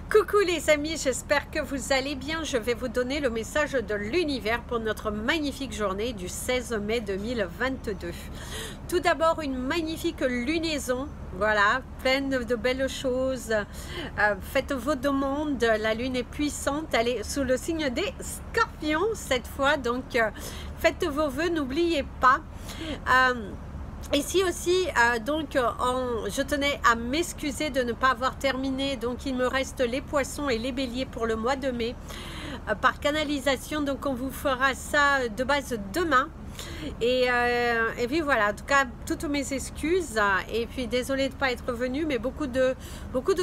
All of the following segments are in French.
Coucou les amis, j'espère que vous allez bien. Je vais vous donner le message de l'univers pour notre magnifique journée du 16 mai 2022. Tout d'abord, une magnifique lunaison, voilà, pleine de belles choses. Faites vos demandes, la lune est puissante, elle est sous le signe des scorpions cette fois, donc faites vos vœux, n'oubliez pas. Ici aussi, je tenais à m'excuser de ne pas avoir terminé, donc il me reste les poissons et les béliers pour le mois de mai par canalisation, donc on vous fera ça de base demain. Et puis voilà, en tout cas toutes mes excuses et puis désolée de ne pas être venue, mais beaucoup de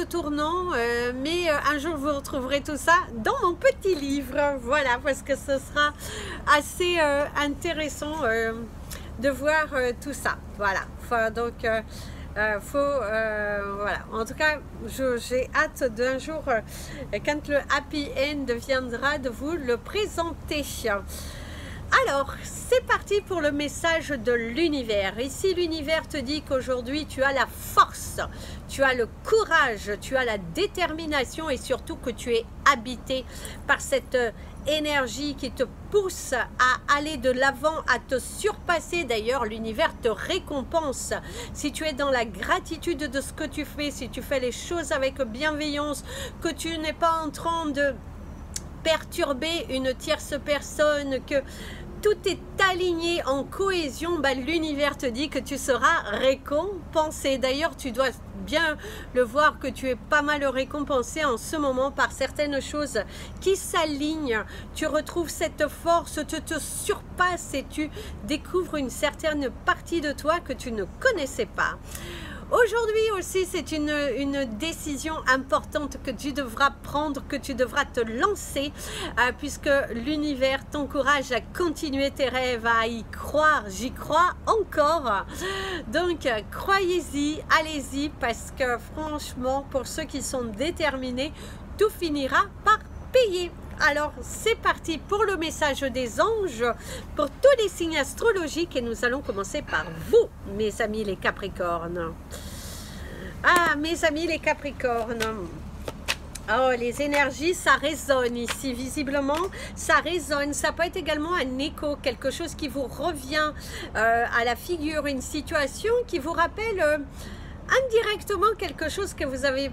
tournants, mais un jour vous retrouverez tout ça dans mon petit livre, voilà, parce que ce sera assez intéressant de voir tout ça, voilà. Donc voilà, en tout cas j'ai hâte d'un jour quand le happy end viendra de vous le présenter. Alors, c'est parti pour le message de l'univers. Ici, l'univers te dit qu'aujourd'hui, tu as la force, tu as le courage, tu as la détermination et surtout que tu es habité par cette énergie qui te pousse à aller de l'avant, à te surpasser. D'ailleurs, l'univers te récompense. Si tu es dans la gratitude de ce que tu fais, si tu fais les choses avec bienveillance, que tu n'es pas en train de perturber une tierce personne, que tout est aligné en cohésion, l'univers te dit que tu seras récompensé. D'ailleurs, tu dois bien le voir que tu es pas mal récompensé en ce moment par certaines choses qui s'alignent. Tu retrouves cette force, tu te surpasses et tu découvres une certaine partie de toi que tu ne connaissais pas. Aujourd'hui aussi, c'est une décision importante que tu devras prendre, que tu devras te lancer, puisque l'univers t'encourage à continuer tes rêves, à y croire. J'y crois encore. Donc, croyez-y, allez-y, parce que franchement, pour ceux qui sont déterminés, tout finira par payer. Alors, c'est parti pour le message des anges, pour tous les signes astrologiques, et nous allons commencer par vous, mes amis les Capricornes. Ah, mes amis les Capricornes. Oh, les énergies, ça résonne ici, visiblement, ça résonne. Ça peut être également un écho, quelque chose qui vous revient à la figure, une situation qui vous rappelle indirectement quelque chose que vous avez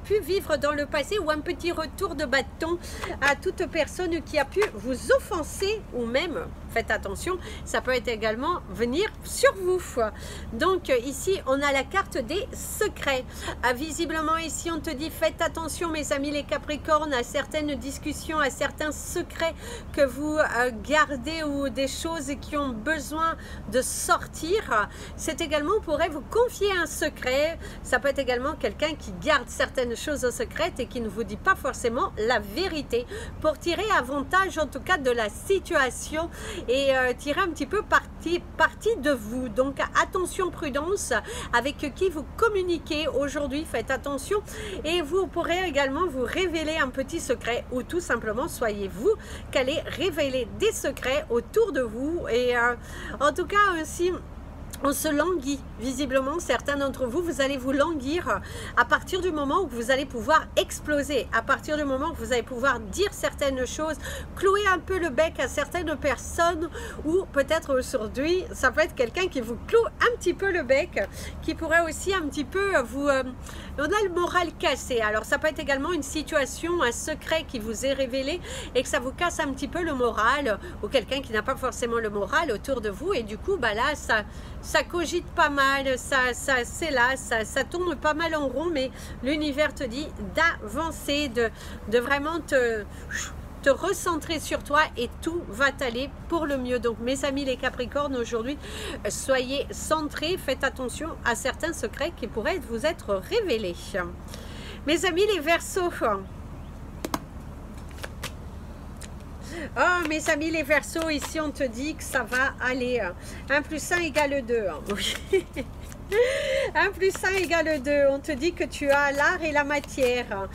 pu vivre dans le passé, ou un petit retour de bâton à toute personne qui a pu vous offenser, ou même, faites attention, ça peut être également venir sur vous. Donc ici on a la carte des secrets. Visiblement ici on te dit faites attention mes amis les Capricornes à certaines discussions, à certains secrets que vous gardez, ou des choses qui ont besoin de sortir. C'est également, on pourrait vous confier un secret. Ça peut être également quelqu'un qui garde certaines choses secrètes et qui ne vous dit pas forcément la vérité, pour tirer avantage en tout cas de la situation et tirer un petit peu parti de vous. Donc attention, prudence avec qui vous communiquez aujourd'hui, faites attention, et vous pourrez également vous révéler un petit secret, ou tout simplement soyez vous qu'allez révéler des secrets autour de vous. Et en tout cas aussi, on se languit, visiblement, certains d'entre vous, vous allez vous languir à partir du moment où vous allez pouvoir exploser, à partir du moment où vous allez pouvoir dire certaines choses, clouer un peu le bec à certaines personnes, ou peut-être aujourd'hui, ça peut être quelqu'un qui vous cloue un petit peu le bec, qui pourrait aussi un petit peu vous... on a le moral cassé, alors ça peut être également une situation, un secret qui vous est révélé et que ça vous casse un petit peu le moral, ou quelqu'un qui n'a pas forcément le moral autour de vous, et du coup, là, ça cogite pas mal, c'est là, ça tourne pas mal en rond, mais l'univers te dit d'avancer, de vraiment te recentrer sur toi, et tout va aller pour le mieux. Donc mes amis les Capricornes, aujourd'hui, soyez centrés, faites attention à certains secrets qui pourraient vous être révélés. Mes amis les Verseaux. Oh, mes amis les Verseaux, ici on te dit que ça va aller. 1 + 1 = 2. Oui. 1 plus 1 égale 2. On te dit que tu as l'art et la matière.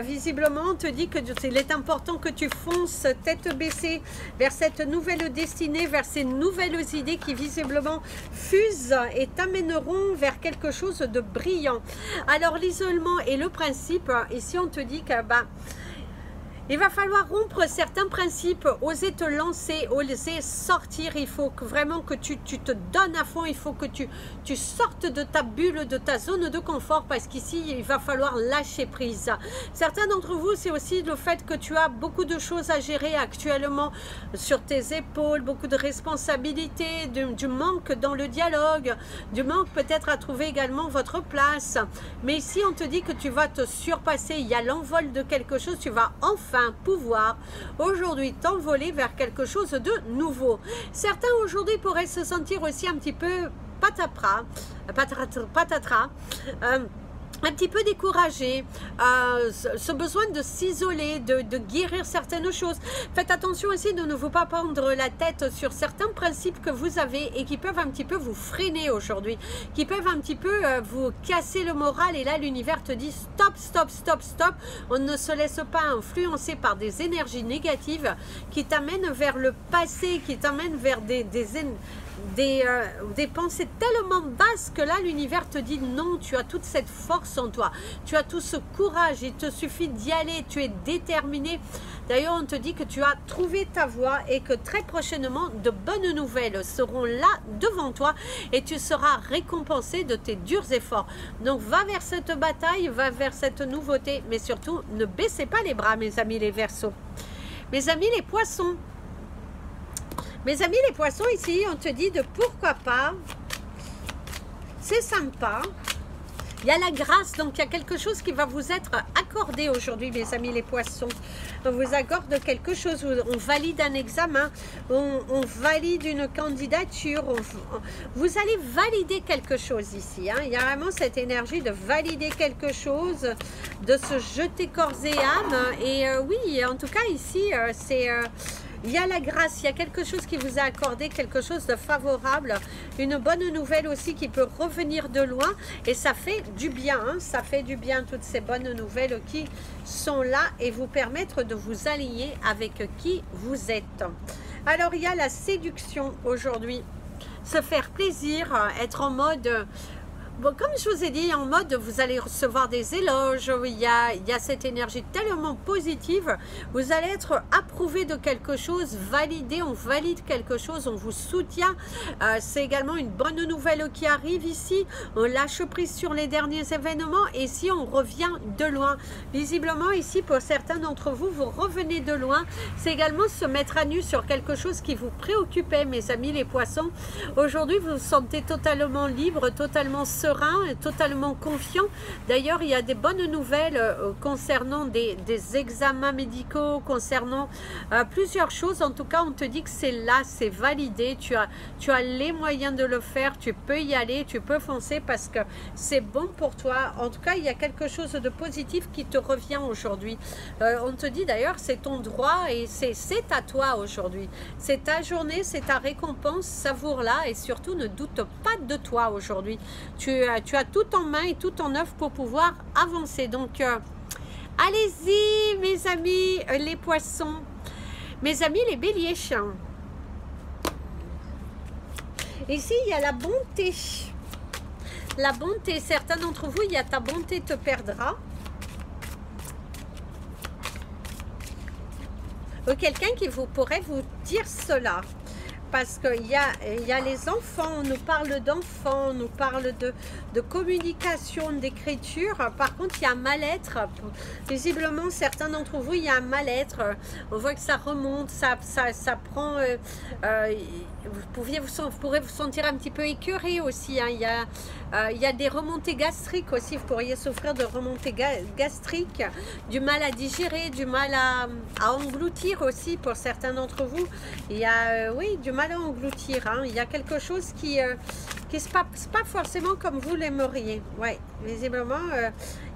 Visiblement, on te dit qu'il est important que tu fonces tête baissée vers cette nouvelle destinée, vers ces nouvelles idées qui visiblement fusent et t'amèneront vers quelque chose de brillant. Alors, l'isolement et le principe, ici, on te dit que... il va falloir rompre certains principes, oser te lancer, oser sortir. Il faut vraiment que tu te donnes à fond. Il faut que tu sortes de ta bulle, de ta zone de confort, parce qu'ici, il va falloir lâcher prise. Certains d'entre vous, c'est aussi le fait que tu as beaucoup de choses à gérer actuellement sur tes épaules, beaucoup de responsabilités, du manque dans le dialogue, du manque peut-être à trouver également votre place. Mais ici, on te dit que tu vas te surpasser. Il y a l'envol de quelque chose. Tu vas enfin pouvoir aujourd'hui t'envoler vers quelque chose de nouveau. Certains aujourd'hui pourraient se sentir aussi un petit peu patatras, un petit peu découragé, ce besoin de s'isoler, de guérir certaines choses. Faites attention aussi de ne vous pas prendre la tête sur certains principes que vous avez et qui peuvent un petit peu vous freiner aujourd'hui, qui peuvent un petit peu vous casser le moral. Et là, l'univers te dit stop, stop, stop, stop. On ne se laisse pas influencer par des énergies négatives qui t'amènent vers le passé, qui t'amènent vers des pensées tellement basses que là l'univers te dit non, tu as toute cette force en toi, tu as tout ce courage, il te suffit d'y aller, tu es déterminé. D'ailleurs, on te dit que tu as trouvé ta voie et que très prochainement de bonnes nouvelles seront là devant toi et tu seras récompensé de tes durs efforts. Donc va vers cette bataille, va vers cette nouveauté, mais surtout ne baissez pas les bras, mes amis les Verseaux. Mes amis les Poissons, mes amis les Poissons, ici, on te dit de pourquoi pas. C'est sympa. Il y a la grâce, donc il y a quelque chose qui va vous être accordé aujourd'hui, mes amis les Poissons. On vous accorde quelque chose, on valide un examen, on valide une candidature, vous allez valider quelque chose ici. Hein. Il y a vraiment cette énergie de valider quelque chose, de se jeter corps et âme. Et oui, en tout cas ici, c'est... il y a la grâce, il y a quelque chose qui vous a accordé, quelque chose de favorable, une bonne nouvelle aussi qui peut revenir de loin et ça fait du bien, hein, ça fait du bien toutes ces bonnes nouvelles qui sont là et vous permettre de vous aligner avec qui vous êtes. Alors il y a la séduction aujourd'hui, se faire plaisir, être en mode... Bon, comme je vous ai dit, en mode, vous allez recevoir des éloges, il y a cette énergie tellement positive, vous allez être approuvé de quelque chose, validé, on valide quelque chose, on vous soutient, c'est également une bonne nouvelle qui arrive ici, on lâche prise sur les derniers événements et ici on revient de loin. Visiblement ici, pour certains d'entre vous, vous revenez de loin, c'est également se mettre à nu sur quelque chose qui vous préoccupait, mes amis les Poissons. Aujourd'hui, vous vous sentez totalement libre, totalement serein, totalement confiant. D'ailleurs, il y a des bonnes nouvelles concernant des examens médicaux, concernant plusieurs choses. En tout cas, on te dit que c'est là, c'est validé. Tu as les moyens de le faire. Tu peux y aller, tu peux foncer parce que c'est bon pour toi. En tout cas, il y a quelque chose de positif qui te revient aujourd'hui. On te dit d'ailleurs, c'est ton droit et c'est à toi aujourd'hui. C'est ta journée, c'est ta récompense. Savoure-la et surtout, ne doute pas de toi aujourd'hui. Tu as tout en main et tout en œuvre pour pouvoir avancer. Donc, allez-y, mes amis les Poissons, mes amis les Béliers. Ici, il y a la bonté. La bonté, certains d'entre vous, il y a ta bonté te perdra. Ou quelqu'un qui pourrait vous dire cela. Parce qu'il y a les enfants, on nous parle d'enfants, on nous parle de communication, d'écriture. Par contre, il y a un mal-être. Visiblement, certains d'entre vous, il y a un mal-être. On voit que ça remonte, ça prend... vous pourrez vous sentir un petit peu écœuré aussi. Hein. Il y a des remontées gastriques aussi. Vous pourriez souffrir de remontées gastriques, du mal à digérer, du mal à engloutir aussi pour certains d'entre vous. Il y a, oui, du mal à engloutir. Hein. Il y a quelque chose qui se passe pas forcément comme vous l'aimeriez. Ouais, visiblement,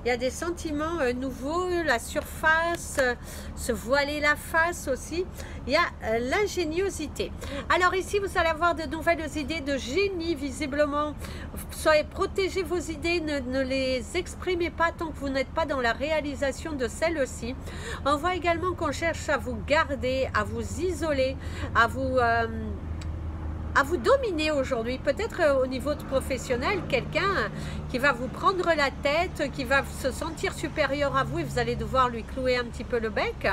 Il y a des sentiments nouveaux, la surface, se voiler la face aussi. Il y a l'ingéniosité. Alors ici, vous allez avoir de nouvelles idées de génie, visiblement. Soyez protégez vos idées, ne les exprimez pas tant que vous n'êtes pas dans la réalisation de celles-ci. On voit également qu'on cherche à vous garder, à vous isoler, à vous dominer aujourd'hui, peut-être au niveau professionnel, quelqu'un qui va vous prendre la tête, qui va se sentir supérieur à vous et vous allez devoir lui clouer un petit peu le bec,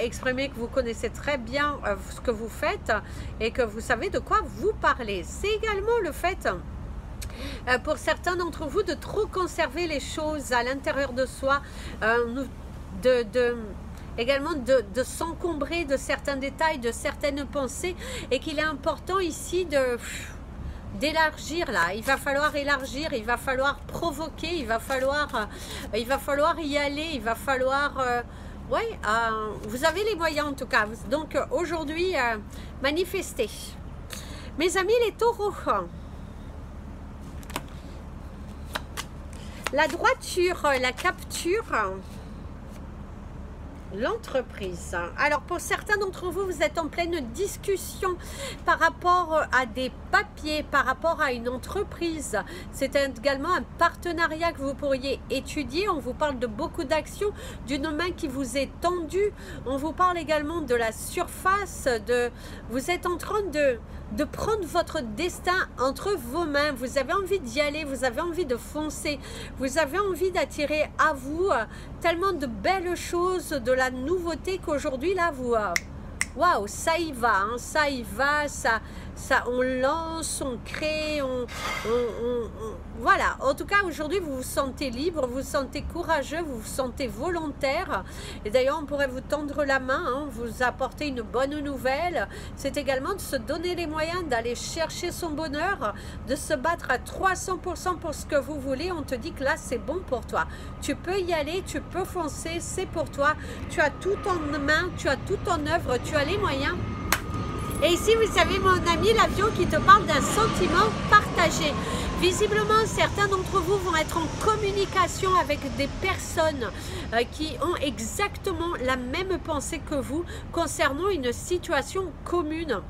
exprimer que vous connaissez très bien ce que vous faites et que vous savez de quoi vous parlez. C'est également le fait pour certains d'entre vous de trop conserver les choses à l'intérieur de soi, également de s'encombrer de certains détails, de certaines pensées, et qu'il est important ici d'élargir là. Il va falloir élargir, il va falloir provoquer, il va falloir y aller, il va falloir vous avez les moyens en tout cas. Donc aujourd'hui, manifestez. Mes amis les taureaux, la droiture, la capture, l'entreprise. Alors pour certains d'entre vous, vous êtes en pleine discussion par rapport à des papiers, par rapport à une entreprise. C'est également un partenariat que vous pourriez étudier. On vous parle de beaucoup d'actions, d'une main qui vous est tendue. On vous parle également de la surface, vous êtes en train de prendre votre destin entre vos mains. Vous avez envie d'y aller, vous avez envie de foncer, vous avez envie d'attirer à vous tellement de belles choses, de la nouveauté qu'aujourd'hui là vous waouh, ça y va, hein, ça y va, ça on lance, on crée, voilà. En tout cas aujourd'hui vous vous sentez libre, vous vous sentez courageux, vous vous sentez volontaire. Et d'ailleurs on pourrait vous tendre la main, hein, vous apporter une bonne nouvelle. C'est également de se donner les moyens d'aller chercher son bonheur, de se battre à 300% pour ce que vous voulez. On te dit que là c'est bon pour toi, tu peux y aller, tu peux foncer, c'est pour toi, tu as tout en main, tu as tout en œuvre, tu as les moyens. Et ici, vous savez, mon ami, l'avion qui te parle d'un sentiment partagé. Visiblement, certains d'entre vous vont être en communication avec des personnes qui ont exactement la même pensée que vous concernant une situation commune.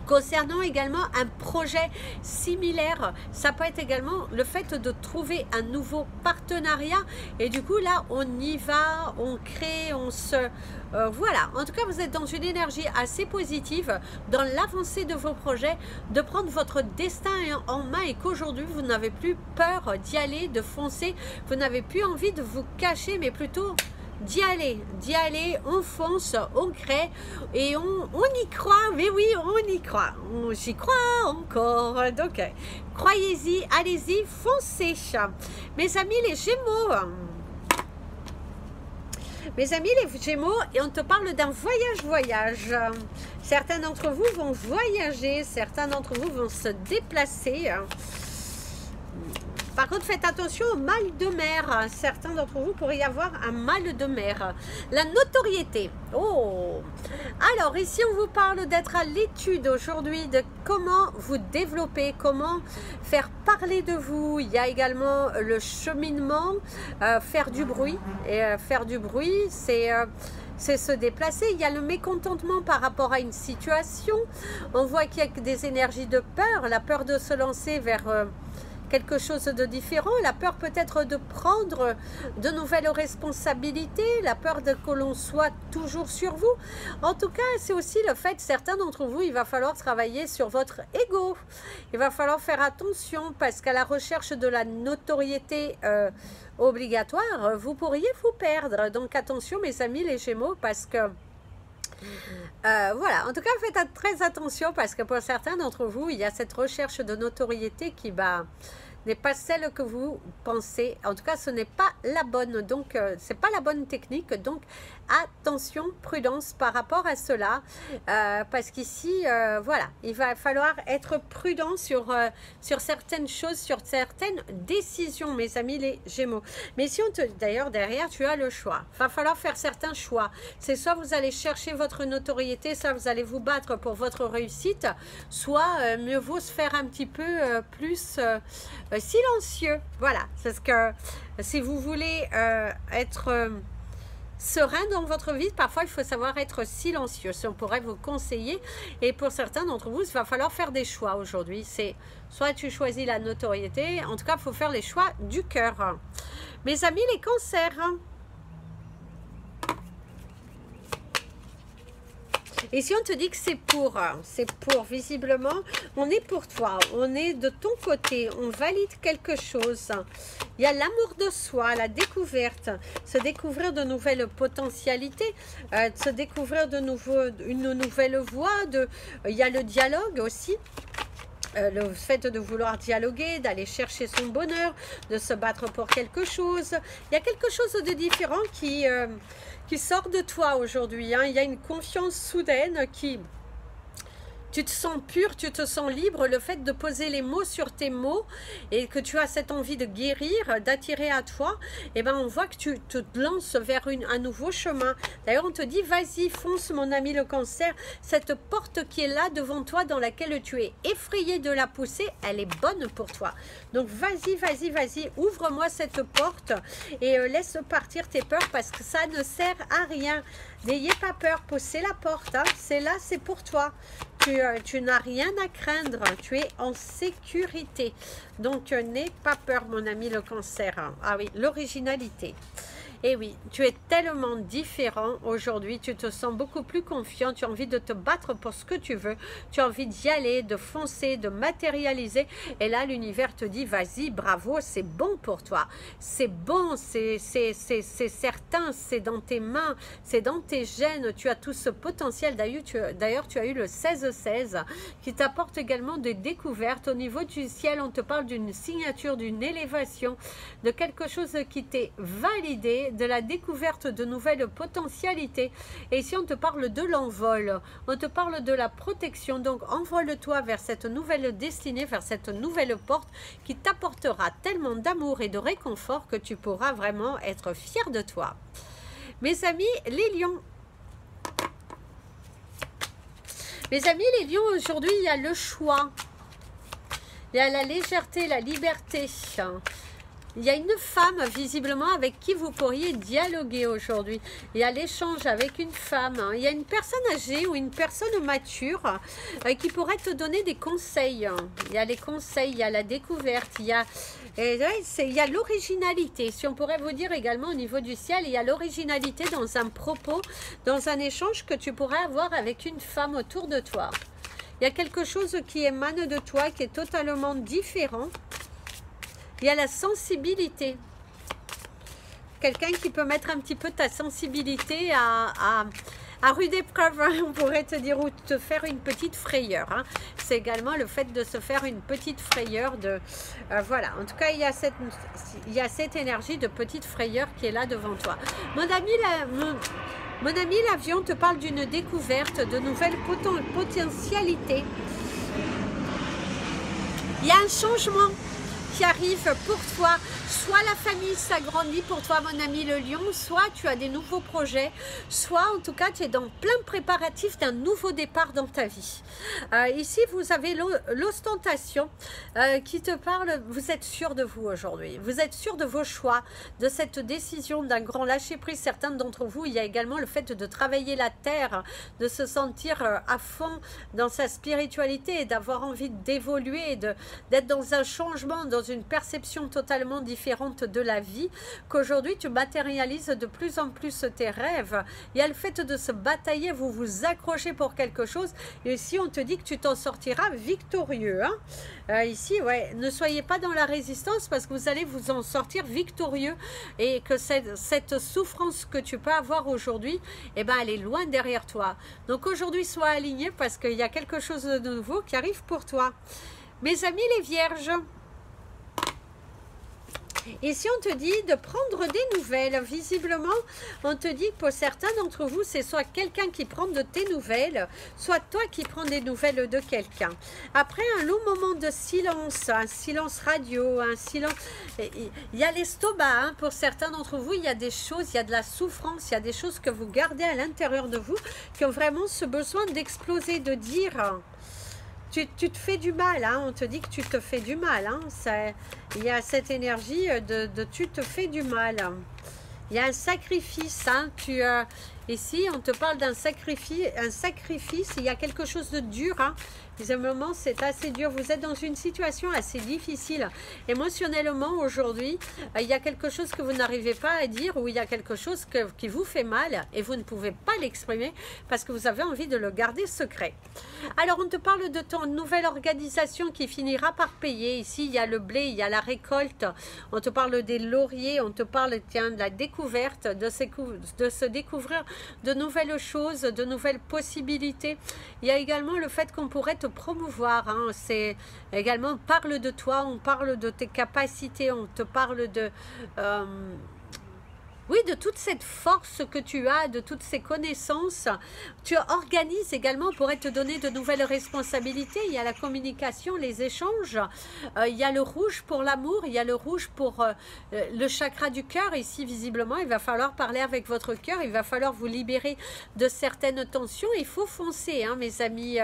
Concernant également un projet similaire, ça peut être également le fait de trouver un nouveau partenariat. Et du coup, là, on y va, on crée, on se... voilà, en tout cas, vous êtes dans une énergie assez positive dans l'avancée de vos projets, de prendre votre destin en main et qu'aujourd'hui, vous n'avez plus peur d'y aller, de foncer. Vous n'avez plus envie de vous cacher, mais plutôt... d'y aller, on fonce, on crée et on y croit, mais oui, on y croit, j'y crois encore, donc croyez-y, allez-y, foncez. Mes amis les Gémeaux, et on te parle d'un voyage, certains d'entre vous vont voyager, certains d'entre vous vont se déplacer. Par contre, faites attention au mal de mer. Certains d'entre vous pourraient y avoir un mal de mer. La notoriété. Oh! Alors, ici, on vous parle d'être à l'étude aujourd'hui de comment vous développer, comment faire parler de vous. Il y a également le cheminement, faire du bruit. Et faire du bruit, c'est se déplacer. Il y a le mécontentement par rapport à une situation. On voit qu'il y a des énergies de peur, la peur de se lancer vers... quelque chose de différent, la peur peut-être de prendre de nouvelles responsabilités, la peur de que l'on soit toujours sur vous. En tout cas, c'est aussi le fait, certains d'entre vous, il va falloir travailler sur votre ego. Il va falloir faire attention parce qu'à la recherche de la notoriété obligatoire, vous pourriez vous perdre. Donc attention mes amis les Gémeaux parce que voilà, en tout cas faites très attention parce que pour certains d'entre vous il y a cette recherche de notoriété qui n'est pas celle que vous pensez, en tout cas ce n'est pas la bonne, donc c'est pas la bonne technique, donc attention, prudence par rapport à cela, parce qu'ici voilà, il va falloir être prudent sur certaines choses, sur certaines décisions mes amis les Gémeaux. Mais si on te, d'ailleurs derrière tu as le choix, il va falloir faire certains choix, c'est soit vous allez chercher votre notoriété, soit vous allez vous battre pour votre réussite, soit mieux vaut se faire un petit peu plus silencieux. Voilà, parce que si vous voulez être serein dans votre vie, parfois il faut savoir être silencieux. Si on pourrait vous conseiller, et pour certains d'entre vous, il va falloir faire des choix aujourd'hui. C'est soit tu choisis la notoriété, en tout cas il faut faire les choix du cœur. Mes amis les cancers, et si on te dit que c'est pour, visiblement, on est pour toi, on est de ton côté, on valide quelque chose. Il y a l'amour de soi, la découverte, se découvrir de nouvelles potentialités, se découvrir une nouvelle voie, il y a le dialogue aussi. Le fait de vouloir dialoguer, d'aller chercher son bonheur, de se battre pour quelque chose. Il y a quelque chose de différent qui sort de toi aujourd'hui. Hein. Il y a une confiance soudaine qui... Tu te sens pur, tu te sens libre, le fait de poser les mots sur tes mots et que tu as cette envie de guérir, d'attirer à toi, et ben on voit que tu te lances vers un nouveau chemin. D'ailleurs, on te dit, vas-y, fonce mon ami le cancer, cette porte qui est là devant toi, dans laquelle tu es effrayé de la pousser, elle est bonne pour toi. Donc vas-y, vas-y, vas-y, ouvre-moi cette porte et laisse partir tes peurs parce que ça ne sert à rien. N'ayez pas peur, poussez la porte, hein. C'est là, c'est pour toi. Tu n'as rien à craindre, tu es en sécurité. Donc, n'aie pas peur, mon ami le cancer. Ah oui, l'originalité. Et oui, tu es tellement différent aujourd'hui, tu te sens beaucoup plus confiant, tu as envie de te battre pour ce que tu veux, tu as envie d'y aller, de foncer, de matérialiser. Et là, l'univers te dit, vas-y, bravo, c'est bon pour toi. C'est bon, c'est certain, c'est dans tes mains, c'est dans tes gènes, tu as tout ce potentiel. D'ailleurs, tu as eu le 16-16 qui t'apporte également des découvertes. Au niveau du ciel, on te parle d'une signature, d'une élévation, de quelque chose qui t'est validé, de la découverte de nouvelles potentialités. Et ici on te parle de l'envol, on te parle de la protection. Donc envole-toi vers cette nouvelle destinée, vers cette nouvelle porte qui t'apportera tellement d'amour et de réconfort que tu pourras vraiment être fier de toi. Mes amis les lions, aujourd'hui il y a le choix, il y a la légèreté, la liberté. Il y a une femme, visiblement, avec qui vous pourriez dialoguer aujourd'hui. Il y a l'échange avec une femme. Il y a une personne âgée ou une personne mature qui pourrait te donner des conseils. Il y a les conseils, il y a la découverte, il y a l'originalité. Si on pourrait vous dire également au niveau du ciel, il y a l'originalité dans un propos, dans un échange que tu pourrais avoir avec une femme autour de toi. Il y a quelque chose qui émane de toi, qui est totalement différent. Il y a la sensibilité. Quelqu'un qui peut mettre un petit peu ta sensibilité à rude épreuve, hein, on pourrait te dire, ou te faire une petite frayeur. Hein. C'est également le fait de se faire une petite frayeur. Voilà, en tout cas, il y a cette énergie de petite frayeur qui est là devant toi. Mon ami l'avion te parle d'une découverte, de nouvelles potentialités. Il y a un changement qui arrive pour toi, soit la famille s'agrandit pour toi mon ami le lion, soit tu as des nouveaux projets, soit en tout cas tu es dans plein préparatif d'un nouveau départ dans ta vie. Ici vous avez l'ostentation qui te parle, vous êtes sûr de vous aujourd'hui, vous êtes sûr de vos choix, de cette décision d'un grand lâcher prise. Certains d'entre vous, il y a également le fait de travailler la terre, de se sentir à fond dans sa spiritualité et d'avoir envie d'évoluer, d'être dans un changement, dans une perception totalement différente de la vie, qu'aujourd'hui tu matérialises de plus en plus tes rêves. Il y a le fait de se batailler, vous vous accrochez pour quelque chose, et ici on te dit que tu t'en sortiras victorieux. Hein. Ici, ouais, ne soyez pas dans la résistance parce que vous allez vous en sortir victorieux et que cette souffrance que tu peux avoir aujourd'hui, eh ben, elle est loin derrière toi. Donc aujourd'hui, sois aligné parce qu'il y a quelque chose de nouveau qui arrive pour toi. Mes amis les vierges, ici on te dit de prendre des nouvelles. Visiblement on te dit que pour certains d'entre vous c'est soit quelqu'un qui prend de tes nouvelles, soit toi qui prends des nouvelles de quelqu'un. Après un long moment de silence, un silence radio, un silence, il y a l'estomac, hein. Pour certains d'entre vous il y a des choses, il y a de la souffrance, il y a des choses que vous gardez à l'intérieur de vous qui ont vraiment ce besoin d'exploser, de dire tu te fais du mal, hein, on te dit que tu te fais du mal. Hein, il y a cette énergie de tu te fais du mal. Il y a un sacrifice, hein, ici on te parle d'un sacrifice, il y a quelque chose de dur, hein. Visiblement c'est assez dur, vous êtes dans une situation assez difficile émotionnellement aujourd'hui, il y a quelque chose que vous n'arrivez pas à dire ou il y a quelque chose qui vous fait mal et vous ne pouvez pas l'exprimer parce que vous avez envie de le garder secret. Alors on te parle de ton nouvelle organisation qui finira par payer, ici il y a le blé, il y a la récolte, on te parle des lauriers, on te parle tiens, de la découverte, de se découvrir de nouvelles choses, de nouvelles possibilités. Il y a également le fait qu'on pourrait te promouvoir, hein. C'est également, on parle de toi, on parle de tes capacités, on te parle de oui, de toute cette force que tu as, de toutes ces connaissances. Tu organises également pour te donner de nouvelles responsabilités. Il y a la communication, les échanges. Il y a le rouge pour l'amour. Il y a le rouge pour le chakra du cœur. Ici, visiblement, il va falloir parler avec votre cœur. Il va falloir vous libérer de certaines tensions. Il faut foncer, hein, mes amis,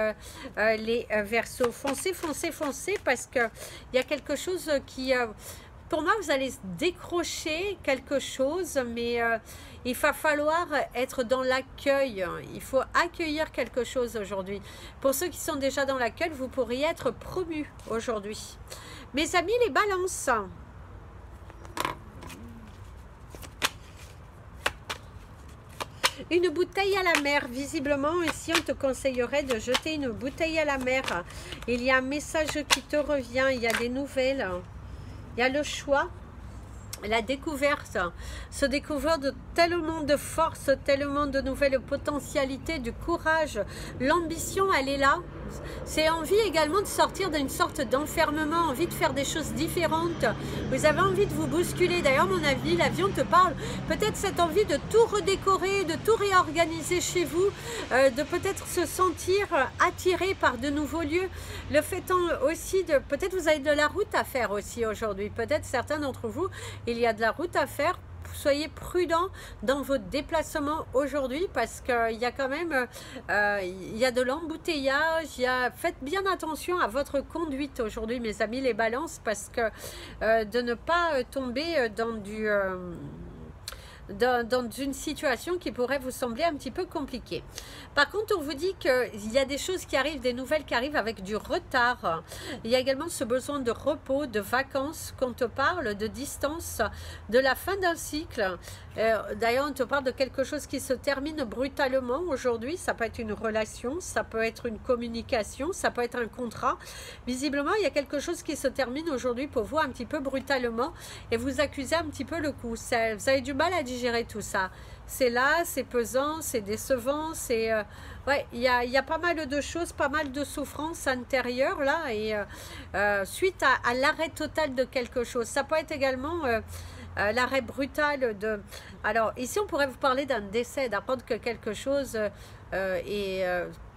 les Verseaux. Foncez, foncez, foncez, parce qu'il y a quelque chose qui... pour moi, vous allez décrocher quelque chose, mais il va falloir être dans l'accueil. Il faut accueillir quelque chose aujourd'hui. Pour ceux qui sont déjà dans l'accueil, vous pourriez être promus aujourd'hui. Mes amis, les balances. Une bouteille à la mer. Visiblement, ici, on te conseillerait de jeter une bouteille à la mer. Il y a un message qui te revient. Il y a des nouvelles. Il y a le choix, la découverte, se découvrir de tellement de force, tellement de nouvelles potentialités, du courage, l'ambition, elle est là. C'est envie également de sortir d'une sorte d'enfermement, envie de faire des choses différentes. Vous avez envie de vous bousculer. D'ailleurs, mon avis, l'avion te parle. Peut-être cette envie de tout redécorer, de tout réorganiser chez vous, de peut-être se sentir attiré par de nouveaux lieux. Le fait aussi de... Peut-être vous avez de la route à faire aussi aujourd'hui. Peut-être certains d'entre vous, il y a de la route à faire. Soyez prudents dans vos déplacements aujourd'hui parce qu'il y a quand même il y a de l'embouteillage. Faites bien attention à votre conduite aujourd'hui, mes amis les balances, parce que de ne pas tomber dans une situation qui pourrait vous sembler un petit peu compliquée. Par contre, on vous dit qu'il y a des choses qui arrivent, des nouvelles qui arrivent avec du retard. Il y a également ce besoin de repos, de vacances, qu'on te parle, de distance, de la fin d'un cycle. D'ailleurs, on te parle de quelque chose qui se termine brutalement aujourd'hui. Ça peut être une relation, ça peut être une communication, ça peut être un contrat. Visiblement, il y a quelque chose qui se termine aujourd'hui pour vous un petit peu brutalement et vous accusez un petit peu le coup. Vous avez du mal à digérer tout ça. C'est là, c'est pesant, c'est décevant, c'est... ouais, il y a pas mal de choses, pas mal de souffrances intérieures là, et suite à l'arrêt total de quelque chose. Ça peut être également l'arrêt brutal de... Alors, ici, on pourrait vous parler d'un décès, d'apprendre que quelque chose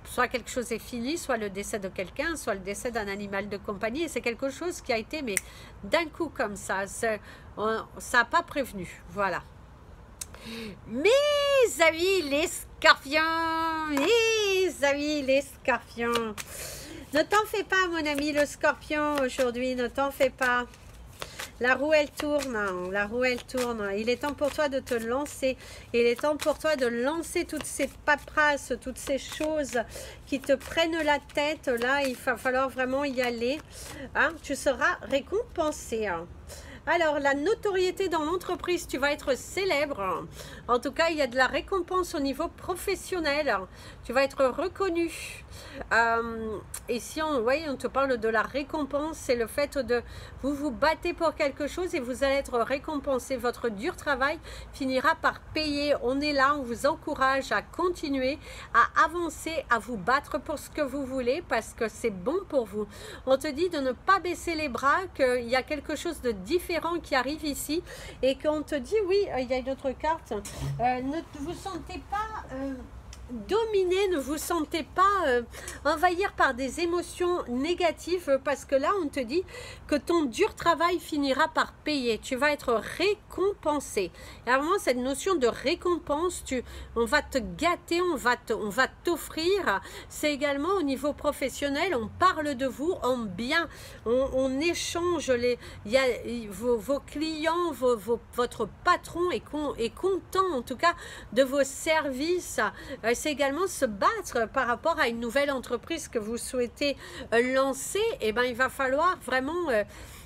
soit quelque chose est fini, soit le décès de quelqu'un, soit le décès d'un animal de compagnie, et c'est quelque chose qui a été, mais d'un coup comme ça, ça n'a pas prévenu, voilà. Mes amis les scorpions, mes amis les scorpions, ne t'en fais pas mon ami le scorpion aujourd'hui, ne t'en fais pas. La roue elle tourne, la roue elle tourne. Il est temps pour toi de te lancer. Il est temps pour toi de lancer toutes ces paperasses, toutes ces choses qui te prennent la tête. Là, il va falloir vraiment y aller. Hein, tu seras récompensé. Alors, la notoriété dans l'entreprise, tu vas être célèbre. En tout cas, il y a de la récompense au niveau professionnel. Tu vas être reconnu. Ici, on te parle de la récompense. C'est le fait de vous battez pour quelque chose et vous allez être récompensé. Votre dur travail finira par payer. On est là, on vous encourage à continuer, à avancer, à vous battre pour ce que vous voulez parce que c'est bon pour vous. On te dit de ne pas baisser les bras, qu'il y a quelque chose de différent qui arrive ici et qu'on te dit, oui, il y a une autre carte, ne vous sentez pas... dominer, ne vous sentez pas envahir par des émotions négatives, parce que là on te dit que ton dur travail finira par payer, tu vas être récompensé. Et à un moment, cette notion de récompense, on va te gâter, on va t'offrir. C'est également au niveau professionnel, on parle de vous en bien, on échange, vos clients, votre patron est content en tout cas de vos services. C'est également se battre par rapport à une nouvelle entreprise que vous souhaitez lancer. Et ben, il va falloir vraiment,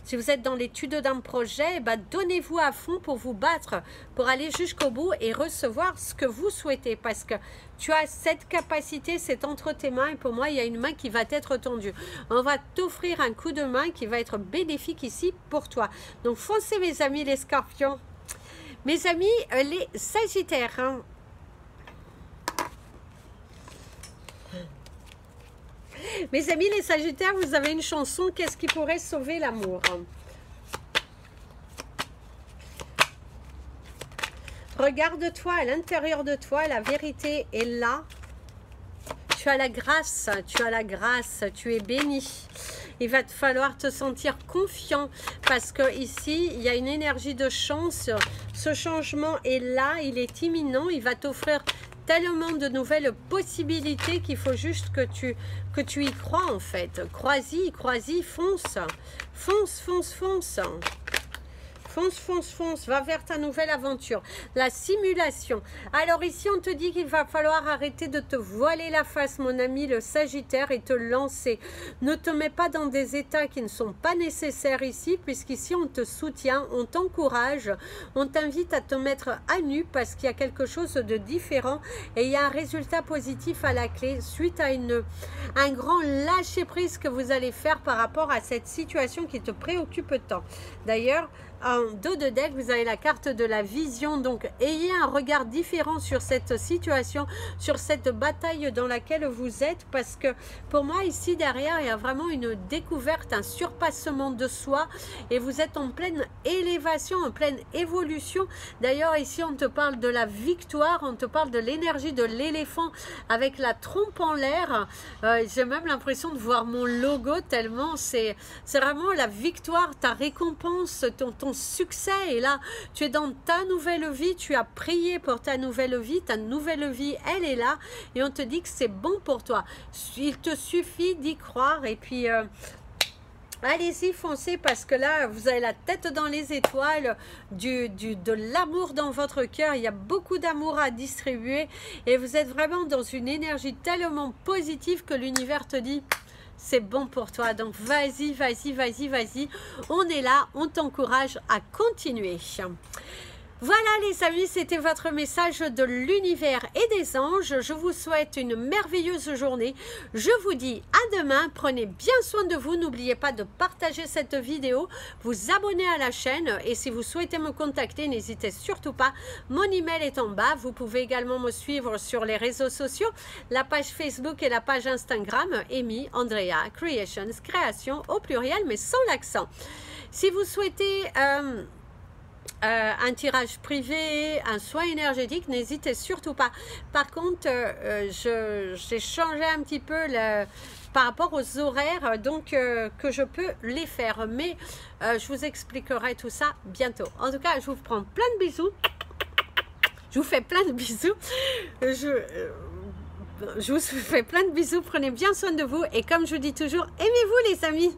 si vous êtes dans l'étude d'un projet, donnez-vous à fond pour vous battre, pour aller jusqu'au bout et recevoir ce que vous souhaitez, parce que tu as cette capacité, c'est entre tes mains, et pour moi, il y a une main qui va t'être tendue. On va t'offrir un coup de main qui va être bénéfique ici pour toi. Donc, foncez mes amis les scorpions. Mes amis les sagittaires, hein. Mes amis les sagittaires, vous avez une chanson, qu'est-ce qui pourrait sauver l'amour? Regarde-toi à l'intérieur de toi, la vérité est là. Tu as la grâce, tu es béni. Il va te falloir te sentir confiant, parce que ici il y a une énergie de chance. Ce changement est là, il est imminent, il va t'offrir tellement de nouvelles possibilités qu'il faut juste que tu y crois en fait. Crois-y, fonce. Fonce, va vers ta nouvelle aventure. La simulation. Alors ici, on te dit qu'il va falloir arrêter de te voiler la face, mon ami le Sagittaire, et te lancer. Ne te mets pas dans des états qui ne sont pas nécessaires ici, puisqu'ici, on te soutient, on t'encourage, on t'invite à te mettre à nu, parce qu'il y a quelque chose de différent, et il y a un résultat positif à la clé, suite à un grand lâcher-prise que vous allez faire par rapport à cette situation qui te préoccupe tant. D'ailleurs, en dos de deck, vous avez la carte de la vision. Donc, ayez un regard différent sur cette situation, sur cette bataille dans laquelle vous êtes. Parce que pour moi, ici, derrière, il y a vraiment une découverte, un surpassement de soi. Et vous êtes en pleine élévation, en pleine évolution. D'ailleurs, ici, on te parle de la victoire. On te parle de l'énergie de l'éléphant avec la trompe en l'air. J'ai même l'impression de voir mon logo tellement c'est vraiment la victoire, ta récompense, ton succès. Et là, tu es dans ta nouvelle vie, tu as prié pour ta nouvelle vie, elle est là, et on te dit que c'est bon pour toi. Il te suffit d'y croire, et puis allez-y, foncez, parce que là, vous avez la tête dans les étoiles, de l'amour dans votre cœur. Il y a beaucoup d'amour à distribuer, et vous êtes vraiment dans une énergie tellement positive que l'univers te dit c'est bon pour toi. Donc vas-y, on est là, on t'encourage à continuer. Voilà les amis, c'était votre message de l'univers et des anges. Je vous souhaite une merveilleuse journée. Je vous dis à demain. Prenez bien soin de vous. N'oubliez pas de partager cette vidéo, vous abonner à la chaîne. Et si vous souhaitez me contacter, n'hésitez surtout pas. Mon email est en bas. Vous pouvez également me suivre sur les réseaux sociaux, la page Facebook et la page Instagram, Amy Andrea Creations, création au pluriel mais sans l'accent. Si vous souhaitez un tirage privé, un soin énergétique, n'hésitez surtout pas. Par contre, j'ai changé un petit peu par rapport aux horaires, donc que je peux les faire. Mais je vous expliquerai tout ça bientôt. En tout cas, je vous prends plein de bisous. Je vous fais plein de bisous. Je vous fais plein de bisous. Prenez bien soin de vous. Et comme je vous dis toujours, aimez-vous les amis.